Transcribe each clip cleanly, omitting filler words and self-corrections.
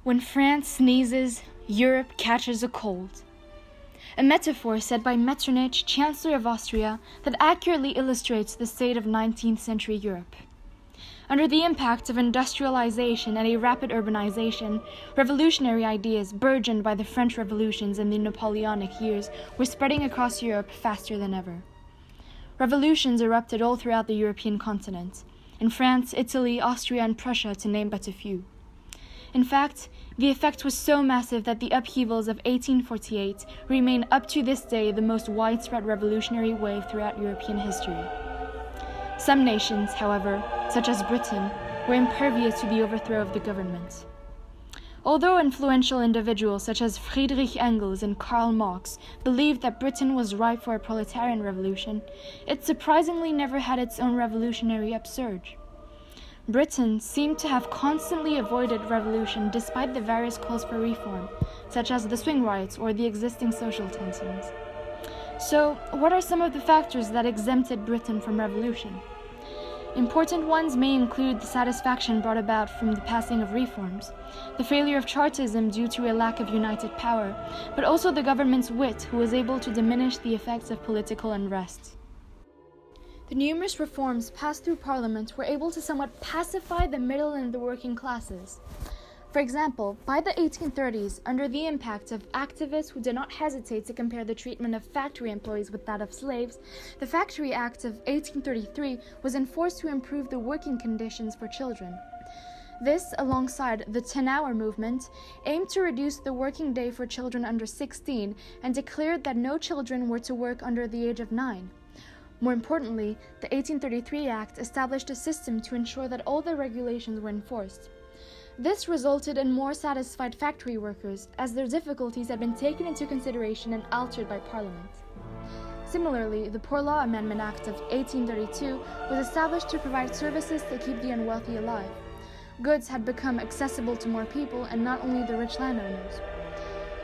When France sneezes, Europe catches a cold. A metaphor said by Metternich, chancellor of Austria, that accurately illustrates the state of 19th century Europe. Under the impact of industrialization and a rapid urbanization, revolutionary ideas burgeoned by the French revolutions in the Napoleonic years were spreading across Europe faster than ever. Revolutions erupted all throughout the European continent, in France, Italy, Austria and Prussia, to name but a few. In fact, the effect was so massive that the upheavals of 1848 remain up to this day the most widespread revolutionary wave throughout European history. Some nations, however, such as Britain, were impervious to the overthrow of the government. Although influential individuals such as Friedrich Engels and Karl Marx believed that Britain was ripe for a proletarian revolution, it surprisingly never had its own revolutionary upsurge. Britain seemed to have constantly avoided revolution despite the various calls for reform, such as the swing riots or the existing social tensions. So, what are some of the factors that exempted Britain from revolution? Important ones may include the satisfaction brought about from the passing of reforms, the failure of Chartism due to a lack of united power, but also the government's wit, who was able to diminish the effects of political unrest. The numerous reforms passed through Parliament were able to somewhat pacify the middle and the working classes. For example, by the 1830s, under the impact of activists who did not hesitate to compare the treatment of factory employees with that of slaves, the Factory Act of 1833 was enforced to improve the working conditions for children. This, alongside the 10-hour movement, aimed to reduce the working day for children under 16 and declared that no children were to work under the age of 9. More importantly, the 1833 Act established a system to ensure that all the regulations were enforced. This resulted in more satisfied factory workers, as their difficulties had been taken into consideration and altered by Parliament. Similarly, the Poor Law Amendment Act of 1832 was established to provide services to keep the unwealthy alive. Goods had become accessible to more people and not only the rich landowners.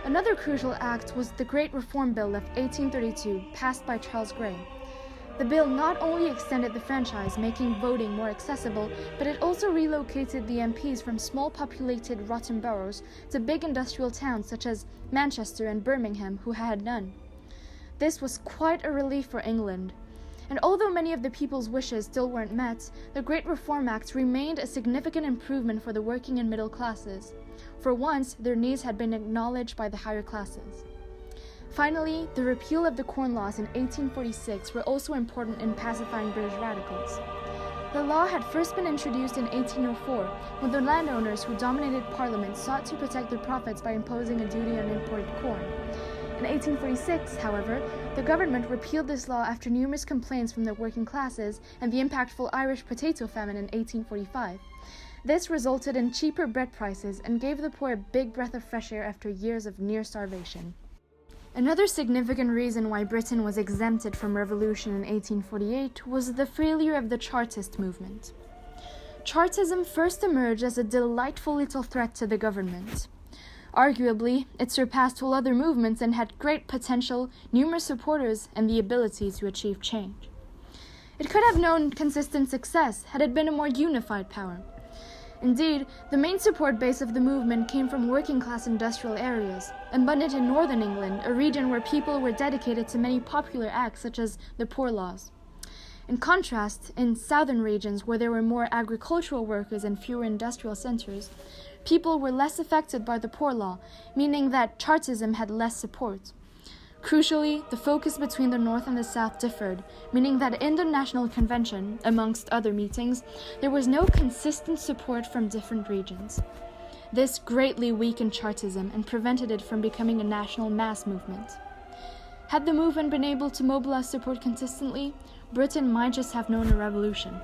Another crucial act was the Great Reform Bill of 1832, passed by Charles Grey. The bill not only extended the franchise, making voting more accessible, but it also relocated the MPs from small populated rotten boroughs to big industrial towns such as Manchester and Birmingham, who had none. This was quite a relief for England. And although many of the people's wishes still weren't met, the Great Reform Act remained a significant improvement for the working and middle classes. For once, their needs had been acknowledged by the higher classes. Finally, the repeal of the Corn Laws in 1846 were also important in pacifying British radicals. The law had first been introduced in 1804, when the landowners who dominated Parliament sought to protect their profits by imposing a duty on imported corn. In 1846, however, the government repealed this law after numerous complaints from the working classes and the impactful Irish potato famine in 1845. This resulted in cheaper bread prices and gave the poor a big breath of fresh air after years of near starvation. Another significant reason why Britain was exempted from revolution in 1848 was the failure of the Chartist movement. Chartism first emerged as a delightful little threat to the government. Arguably, it surpassed all other movements and had great potential, numerous supporters, and the ability to achieve change. It could have known consistent success had it been a more unified power. Indeed, the main support base of the movement came from working-class industrial areas, abundant in northern England, a region where people were dedicated to many popular acts such as the Poor Laws. In contrast, in southern regions where there were more agricultural workers and fewer industrial centers, people were less affected by the Poor Law, meaning that Chartism had less support. Crucially, the focus between the North and the South differed, meaning that in the National Convention, amongst other meetings, there was no consistent support from different regions. This greatly weakened Chartism and prevented it from becoming a national mass movement. Had the movement been able to mobilize support consistently, Britain might just have known a revolution.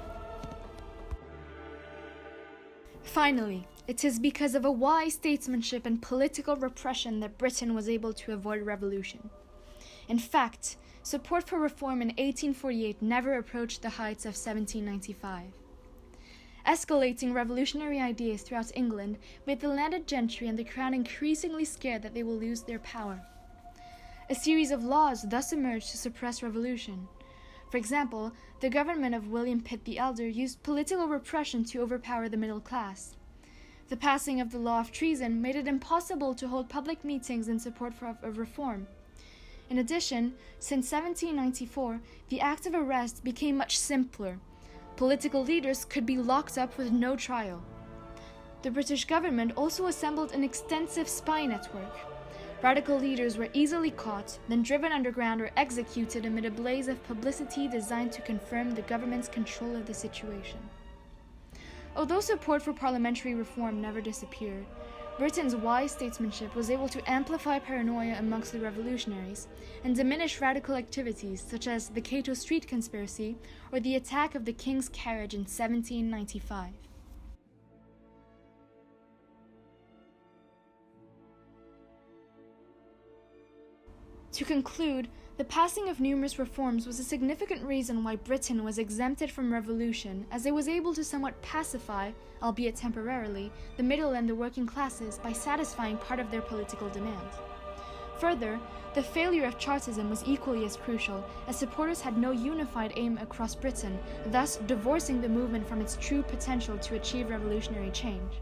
Finally, it is because of a wise statesmanship and political repression that Britain was able to avoid revolution. In fact, support for reform in 1848 never approached the heights of 1795. Escalating revolutionary ideas throughout England made the landed gentry and the crown increasingly scared that they will lose their power. A series of laws thus emerged to suppress revolution. For example, the government of William Pitt the Elder used political repression to overpower the middle class. The passing of the law of treason made it impossible to hold public meetings in support of reform. In addition, since 1794, the act of arrest became much simpler. Political leaders could be locked up with no trial. The British government also assembled an extensive spy network. Radical leaders were easily caught, then driven underground or executed amid a blaze of publicity designed to confirm the government's control of the situation. Although support for parliamentary reform never disappeared, Britain's wise statesmanship was able to amplify paranoia amongst the revolutionaries and diminish radical activities such as the Cato Street conspiracy or the attack of the King's carriage in 1795. To conclude, the passing of numerous reforms was a significant reason why Britain was exempted from revolution, as it was able to somewhat pacify, albeit temporarily, the middle and the working classes by satisfying part of their political demand. Further, the failure of Chartism was equally as crucial, as supporters had no unified aim across Britain, thus divorcing the movement from its true potential to achieve revolutionary change.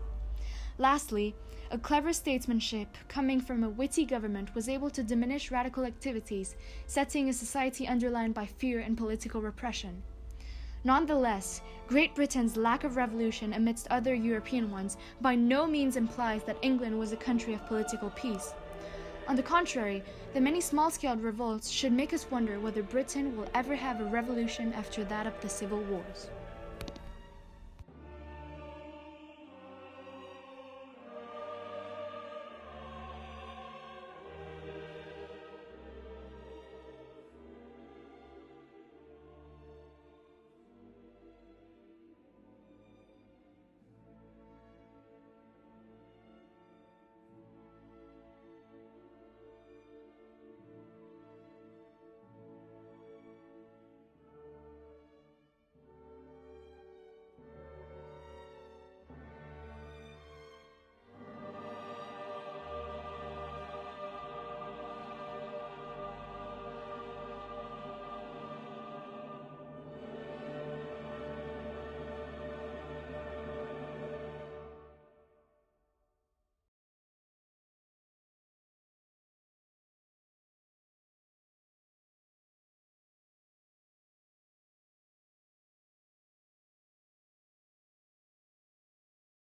Lastly, a clever statesmanship coming from a witty government was able to diminish radical activities, setting a society underlined by fear and political repression. Nonetheless, Great Britain's lack of revolution amidst other European ones by no means implies that England was a country of political peace. On the contrary, the many small-scale revolts should make us wonder whether Britain will ever have a revolution after that of the civil wars.